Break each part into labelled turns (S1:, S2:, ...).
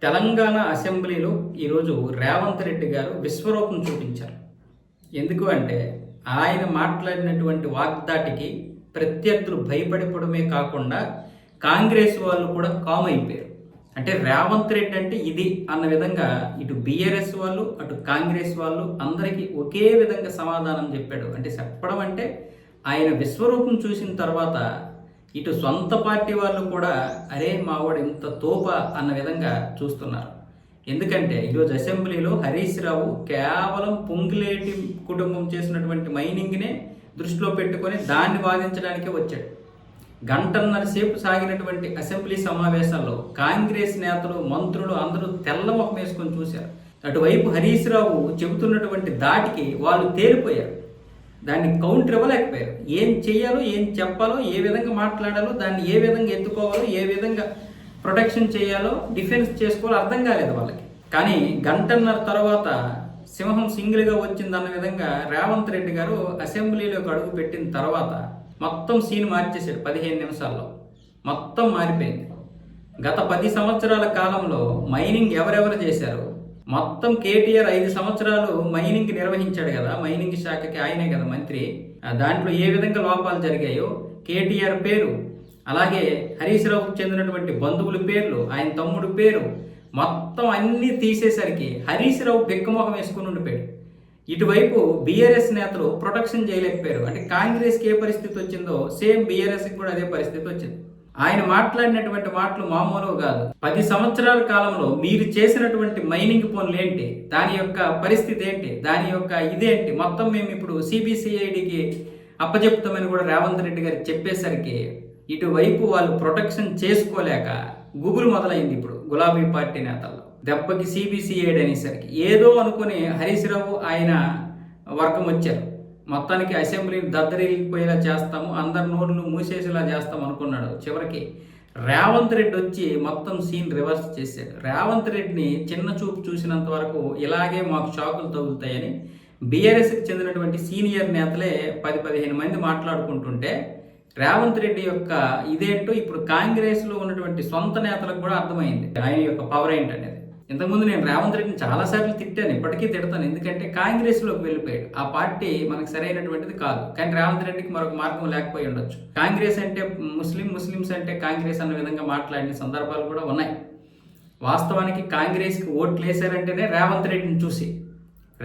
S1: తెలంగాణ అసెంబ్లీలో ఈరోజు రేవంత్ రెడ్డి గారు విశ్వరూపం చూపించారు. ఎందుకు అంటే ఆయన మాట్లాడినటువంటి వాగ్దాటికి ప్రత్యర్థులు భయపడిపోవడమే కాకుండా కాంగ్రెస్ వాళ్ళు కూడా కామ్ అయిపోయారు. అంటే రేవంత్ రెడ్డి అంటే ఇది అన్న విధంగా ఇటు బీఆర్ఎస్ వాళ్ళు అటు కాంగ్రెస్ వాళ్ళు అందరికీ ఒకే విధంగా సమాధానం చెప్పాడు. అంటే చెప్పడం అంటే ఆయన విశ్వరూపం చూసిన తర్వాత ఇటు సొంత పార్టీ వాళ్ళు కూడా అరే మావాడు ఇంత తోప అన్న విధంగా చూస్తున్నారు. ఎందుకంటే ఈరోజు అసెంబ్లీలో హరీష్ రావు కేవలం పొంగులేటి కుటుంబం చేసినటువంటి మైనింగ్నే దృష్టిలో పెట్టుకొని దాన్ని వాదించడానికే వచ్చాడు. గంటన్నర సేపు సాగినటువంటి అసెంబ్లీ సమావేశాల్లో కాంగ్రెస్ నేతలు మంత్రులు అందరూ తెల్ల ముఖం వేసుకొని చూశారు. అటువైపు హరీష్ రావు చెబుతున్నటువంటి దాటికి వాళ్ళు తేలిపోయారు. దాన్ని కౌంటర్ ఇవ్వలేకపోయారు. ఏం చేయాలో ఏం చెప్పాలో ఏ విధంగా మాట్లాడాలో దాన్ని ఏ విధంగా ఎత్తుకోవాలో ఏ విధంగా ప్రొటెక్షన్ చేయాలో డిఫెన్స్ చేసుకోవాలో అర్థం కాలేదు వాళ్ళకి. కానీ గంటన్నర తర్వాత సింహం సింగిల్గా వచ్చిందన్న విధంగా రేవంత్ రెడ్డి గారు అసెంబ్లీలోకి అడుగు పెట్టిన తర్వాత మొత్తం సీన్ మార్చేశాడు. 15 నిమిషాల్లో మొత్తం మారిపోయింది. గత 10 సంవత్సరాల కాలంలో మైనింగ్ ఎవరెవరు చేశారు, మొత్తం కేటీఆర్ 5 సంవత్సరాలు మైనింగ్ నిర్వహించాడు కదా, మైనింగ్ శాఖకి ఆయనే కదా మంత్రి. దాంట్లో ఏ విధంగా లోపాలు జరిగాయో కేటీఆర్ పేరు, అలాగే హరీష్ రావుకు చెందినటువంటి బంధువుల పేర్లు, ఆయన తమ్ముడు పేరు మొత్తం అన్నీ తీసేసరికి హరీష్ రావు బిక్కమొహం వేసుకుని ఉండిపోయాడు. ఇటువైపు బీఆర్ఎస్ నేతలు ప్రొటెక్షన్ చేయలేకపోయారు. అంటే కాంగ్రెస్కి ఏ పరిస్థితి వచ్చిందో సేమ్ బీఆర్ఎస్కి కూడా అదే పరిస్థితి వచ్చింది. ఆయన మాట్లాడినటువంటి మాటలు మామూలు కాదు. 10 సంవత్సరాల కాలంలో మీరు చేసినటువంటి మైనింగ్ పనులు ఏంటి, దాని యొక్క పరిస్థితి ఏంటి, దాని యొక్క ఇదేంటి మొత్తం మేము ఇప్పుడు సిబిసిఐడికి అప్పచెప్తామని కూడా రేవంత్ రెడ్డి గారికి చెప్పేసరికి ఇటువైపు వాళ్ళు ప్రొటెక్షన్ చేసుకోలేక గుబులు మొదలైంది. ఇప్పుడు గులాబీ పార్టీ నేతల్లో దెబ్బకి సిబిసిఐడి అనేసరికి ఏదో అనుకుని హరీష్ రావు ఆయన వర్గం వచ్చారు. మొత్తానికి అసెంబ్లీని దద్దరిల్లిపోయేలా చేస్తాము, అందరి నోర్లు మూసేసేలా చేస్తాం అనుకున్నాడు. చివరికి రేవంత్ రెడ్డి వచ్చి మొత్తం సీన్ రివర్స్ చేశాడు. రేవంత్ రెడ్డిని చిన్న చూపు చూసినంత వరకు ఇలాగే మాకు షాకులు తగులుతాయని బీఆర్ఎస్కి చెందినటువంటి సీనియర్ నేతలే 10-15 మంది మాట్లాడుకుంటుంటే రేవంత్ రెడ్డి యొక్క ఇదేంటో ఇప్పుడు కాంగ్రెస్లో ఉన్నటువంటి సొంత నేతలకు కూడా అర్థమైంది ఆయన యొక్క పవర్ ఏంటనేది. ఇంతకుముందు నేను రేవంత్ రెడ్డిని చాలాసార్లు తిట్టాను, ఇప్పటికీ తిడతాను. ఎందుకంటే కాంగ్రెస్లోకి వెళ్ళిపోయాడు. ఆ పార్టీ మనకు సరైనటువంటిది కాదు. కానీ రేవంత్ రెడ్డికి మరొక మార్గం లేకపోయి ఉండొచ్చు. కాంగ్రెస్ అంటే ముస్లిమ్స్ అంటే కాంగ్రెస్ అన్న విధంగా మాట్లాడిన సందర్భాలు కూడా ఉన్నాయి. వాస్తవానికి కాంగ్రెస్కి ఓట్లు వేశారంటేనే రేవంత్ రెడ్డిని చూసి.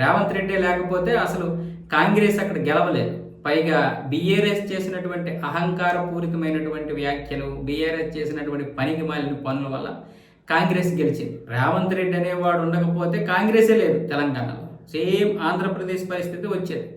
S1: రేవంత్ రెడ్డి లేకపోతే అసలు కాంగ్రెస్ అక్కడ గెలవలేదు. పైగా బీఆర్ఎస్ చేసినటువంటి అహంకారపూరితమైనటువంటి వ్యాఖ్యలు, బీఆర్ఎస్ చేసినటువంటి పనికి మాలిన పనుల వల్ల కాంగ్రెస్ గెలిచింది. రేవంత్ రెడ్డి అనేవాడు ఉండకపోతే కాంగ్రెసే లేదు తెలంగాణలో. సేమ్ ఆంధ్రప్రదేశ్ పరిస్థితి వచ్చేది.